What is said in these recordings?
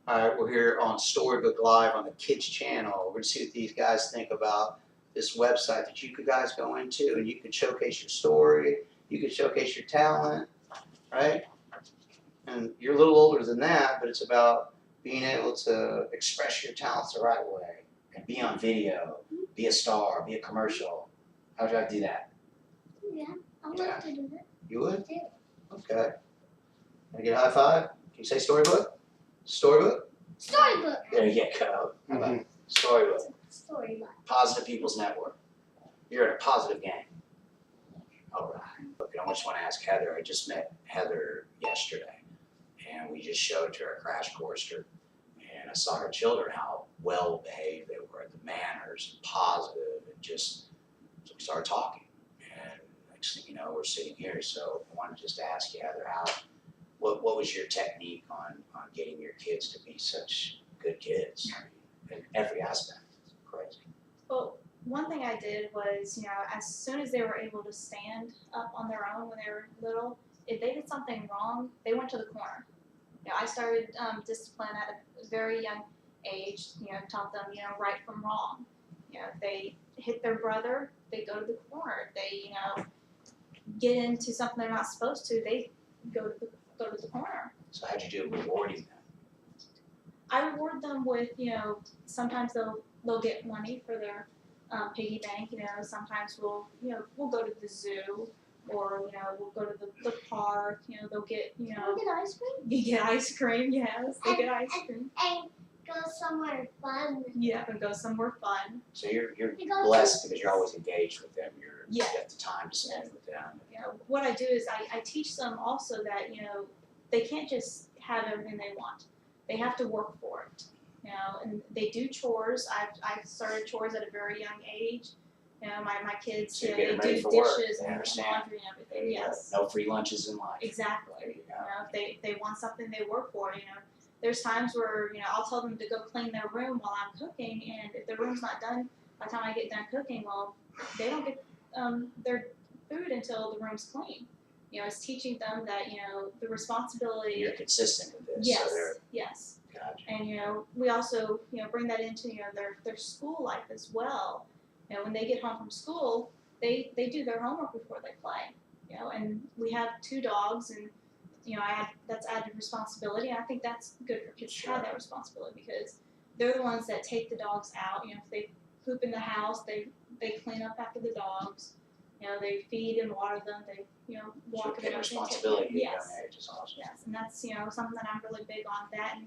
All right, we're here on Storybook Live on the Kids channel. We're going to see what these guys think about this website that you could guys go into and you can showcase your story, you can showcase your talent, right? And you're a little older than that, but it's about being able to express your talents the right way and be on video, be a star, be a commercial. How would I do that? Yeah, I would like to do that. You would? Yeah. Okay. Can I get a high five? Can you say Storybook? Storybook? Storybook. There you go. How about Storybook? Storybook. Positive People's Network. You're in a positive game. All right. Look, I just want to ask Heather. I just met Heather yesterday, and we just showed her a crash course, and I saw her children, how well behaved they were, the manners, and positive, and just, so we started talking. And next thing you know, we're sitting here. So I wanted just to ask you, Heather, what was your technique on getting your kids to be such good kids? I mean, in every aspect. It's crazy. Well, one thing I did was, as soon as they were able to stand up on their own when they were little, if they did something wrong, they went to the corner. I started discipline at a very young age, taught them, right from wrong. If they hit their brother, they go to the corner. If they, get into something they're not supposed to, they go to the corner. So how'd you do rewarding them? I reward them with, sometimes they'll get money for their piggy bank. Sometimes we'll go to the zoo, or we'll go to the park. They'll get Can we get ice cream? You get ice cream, yes. They get ice cream. And go somewhere fun. Yeah, and go somewhere fun. So you're blessed because you're always engaged with them. You Yeah. get the time to spend with them. What I do is I teach them also that they can't just have everything they want. They have to work for it. And they do chores. I've started chores at a very young age. My kids, So they get them ready do for work. dishes They and understand. laundry and everything. Yes. No free lunches in life. Exactly. There you go. If they want something, they work for it. There's times where I'll tell them to go clean their room while I'm cooking, and if their room's not done by the time I get done cooking, well, they don't get their food until the room's clean. It's teaching them that the responsibility. You're consistent with this. Yes. So Yes. gotcha. And we also bring that into their school life as well. When they get home from school, they do their homework before they play. And we have 2 dogs, and that's added responsibility. And I think that's good for kids to have that responsibility, because they're the ones that take the dogs out. If they poop in the house, they clean up after the dogs. They feed and water them. They walk So them. get responsibility at a Yes. young age is awesome. Yes, and that's something that I'm really big on, that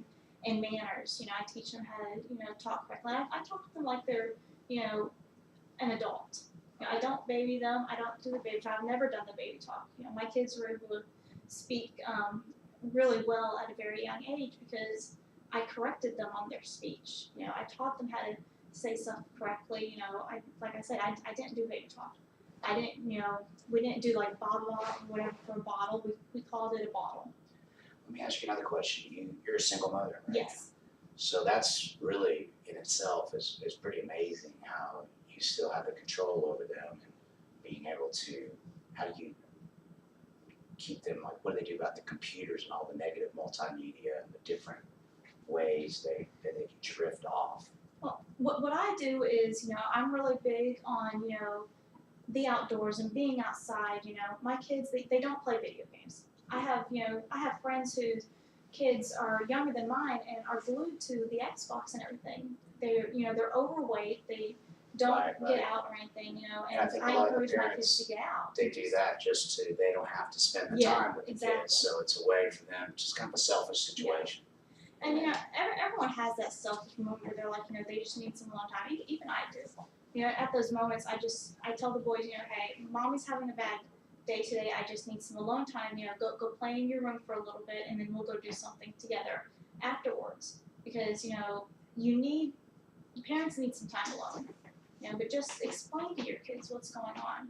and manners. I teach them how to talk correctly. I talk to them like they're an adult. I don't baby them. I don't do the baby talk. I've never done the baby talk. My kids were able to speak really well at a very young age because I corrected them on their speech. I taught them how to say stuff correctly. Like I said, I didn't do baby talk. I didn't, we didn't do like blah blah or whatever for a bottle. We called it a bottle. Let me ask you another question. You're a single mother, right? Yes. So that's really in itself is pretty amazing how you still have the control over them and being able to, how do you keep them, like what do they do about the computers and all the negative multimedia and the different ways they can drift off? Well, what I do is, I'm really big on, the outdoors and being outside. My kids, they don't play video games. I have friends whose kids are younger than mine and are glued to the Xbox and everything. They're overweight. They don't get out or anything, and I encourage my kids to get out. They do that just so they don't have to spend the time with the kids. So it's a way for them, just kind of a selfish situation. And everyone has that selfish moment where they're like, they just need some alone time. Even I do. At those moments, I tell the boys, hey, mommy's having a bad day today. I just need some alone time. Go play in your room for a little bit, and then we'll go do something together afterwards. Because parents need some time alone. But just explain to your kids what's going on.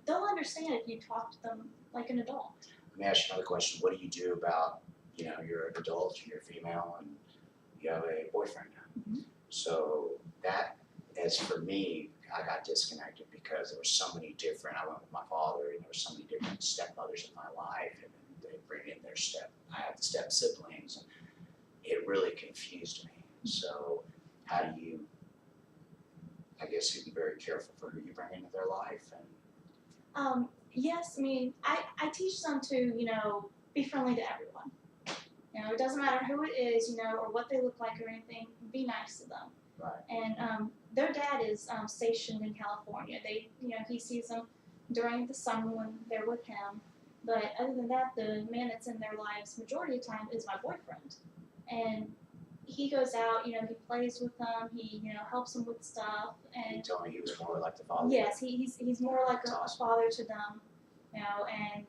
They'll understand if you talk to them like an adult. Let me ask you another question. What do you do about, you're an adult, you're female, and you have a boyfriend now? Mm-hmm. So that, as for me, I got disconnected because there were so many different, I went with my father, and there were so many different stepmothers in my life, and they bring in I have the step siblings, and really confused me. So how do you, I guess you'd be very careful for who you bring into their life and Yes, I mean, I teach them to, be friendly to everyone. It doesn't matter who it is, or what they look like or anything, be nice to them. right. And their dad is stationed in California. He sees them during the summer when they're with him. But other than that, the man that's in their lives majority of the time is my boyfriend. And he goes out, he plays with them, he, helps them with stuff. He And told me he was more like the father. yes, he's more like That's a awesome. father to them, and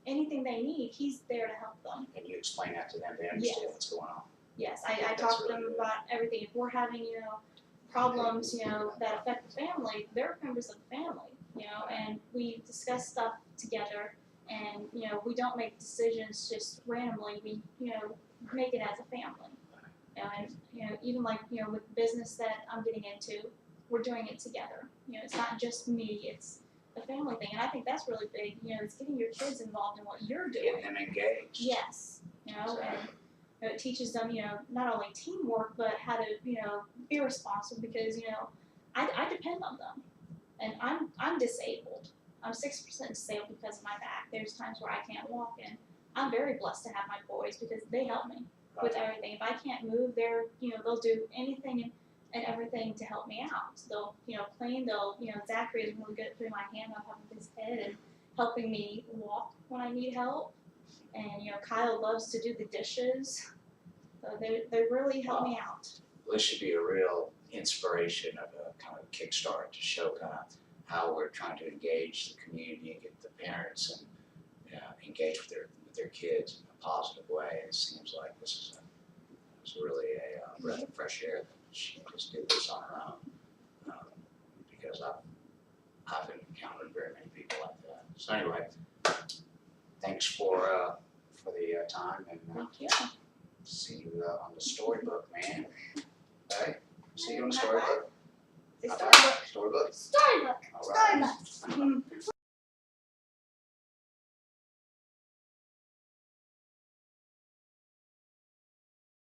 anything they need, he's there to help them. And you explain that to them, they understand Yes. what's going on. Yes, Yeah, I that's talk to really them good. about everything. If we're having, problems, that affect the family, they're members of the family, and we discuss stuff together, and, we don't make decisions just randomly, we, make it as a family. And, even like, with business that I'm getting into, we're doing it together. It's not just me, it's a family thing, and I think that's really big, it's getting your kids involved in what you're doing. Getting them engaged. Yes, and it teaches them, not only teamwork, but how to, be responsible because, I depend on them. And I'm disabled. I'm 6% disabled because of my back. There's times where I can't walk, and I'm very blessed to have my boys because they help me with everything. If I can't move, they'll do anything and everything to help me out. They'll, clean, Zachary is really good at putting my hand on top of his head and helping me walk when I need help. And, Kyle loves to do the dishes. So they really help me out. Well, this should be a real inspiration of a kind of kickstart to show kind of how we're trying to engage the community and get the parents and engage with their kids in a positive way. It seems like this is really a breath of fresh air that she can just do this on her own. Because I've encountered very many people like that. So anyway, thanks for the time and Thank you. see you on the Storybook, man. Hey, see you on the Storybook. Say High Storybook. five. Storybook. Storybook. All right. Storybook.